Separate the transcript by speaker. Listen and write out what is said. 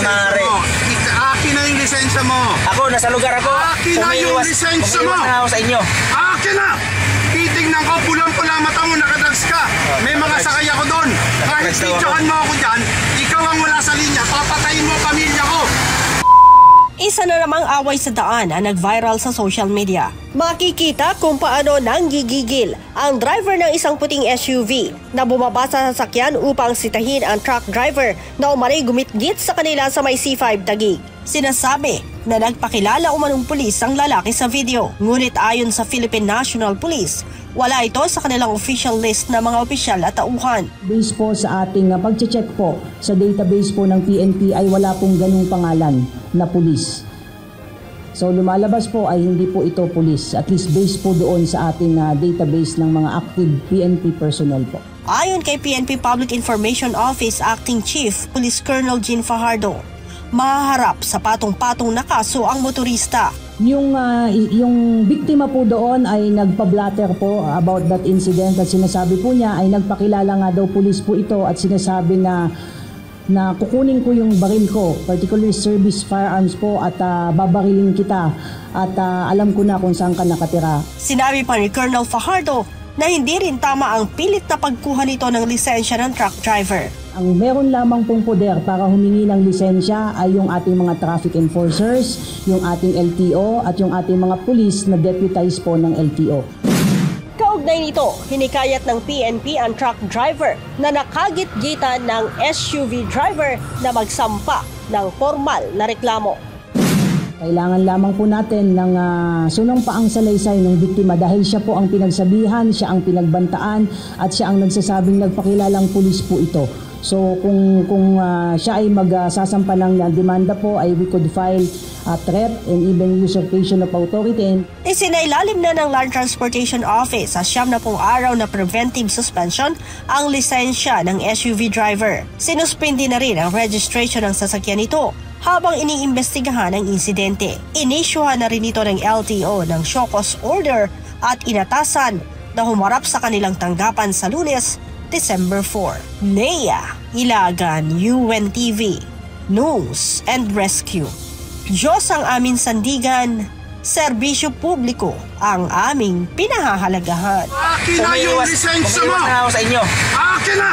Speaker 1: maaari.
Speaker 2: Akin na yung lisensya mo.
Speaker 1: Ako, nasa lugar ako.
Speaker 2: Akin na yung lisensya mo.
Speaker 1: Umiiwas na ako sa inyo.
Speaker 2: Akin na! Titignan ko, pulang-pula mata mo, nakadrugs ka. May mga sakay ako doon. Kahit picturean mo ako dyan, ikaw ang wala sa linya. Papatayin mo pamilya ko.
Speaker 3: Isa na namang away sa daan ang nag-viral sa social media. Makikita kung paano nanggigigil ang driver ng isang puting SUV na bumaba sa sasakyan upang sitahin ang truck driver na umanay gumitgit sa kanila sa may C5 Taguig. Sinasabi na nagpakilala umanong pulis ang lalaki sa video. Ngunit ayon sa Philippine National Police, wala ito sa kanilang official list ng mga opisyal at tauhan.
Speaker 4: Based po sa ating pag-check po sa database po ng PNP ay wala pong ganung pangalan na pulis. So lumalabas po ay hindi po ito pulis, at least based po doon sa ating database ng mga active PNP personnel po.
Speaker 3: Ayon kay PNP Public Information Office Acting Chief Police Colonel Jean Fajardo, mahaharap sa patong-patong na kaso ang motorista.
Speaker 4: Yung biktima po doon ay nagpa-blatter po about that incident at sinasabi po niya ay nagpakilala nga daw pulis po ito at sinasabi na kukunin ko yung baril ko, particularly service firearms po, at babarilin kita at alam ko na kung saan ka nakatira.
Speaker 3: Sinabi pa ni Colonel Fajardo na hindi rin tama ang pilit na pagkuha nito ng lisensya ng truck driver.
Speaker 4: Ang meron lamang pong poder para humingi ng lisensya ay yung ating mga traffic enforcers, yung ating LTO at yung ating mga pulis na deputize po ng LTO.
Speaker 3: Kaugnay nito, hinikayat ng PNP ang truck driver na nakagit-gitan ng SUV driver na magsampa ng formal na reklamo.
Speaker 4: Kailangan lamang po natin ng sunong paang salaysay ng biktima dahil siya po ang pinagsabihan, siya ang pinagbantaan at siya ang nagsasabing nagpakilalang pulis po ito. So kung siya ay magsasampa ng demanda po ay we could file a threat and even usurpation of authority.
Speaker 3: Isinailalim na ng Land Transportation Office sa 70 araw na preventive suspension ang lisensya ng SUV driver. Sinuspindi na rin ang registration ng sasakyan nito habang iniimbestigahan ang insidente. Inisyuhan na rin ito ng LTO ng show cause order at inatasan na humarap sa kanilang tanggapan sa Lunes, December 4. Nea Ilagan, UNTV, News and Rescue. Diyos ang aming sandigan, serbisyo publiko ang aming pinahahalagahan.
Speaker 2: Akin na yung lisensya mo!
Speaker 1: Umiiwas na ako sa inyo.
Speaker 2: Akin na!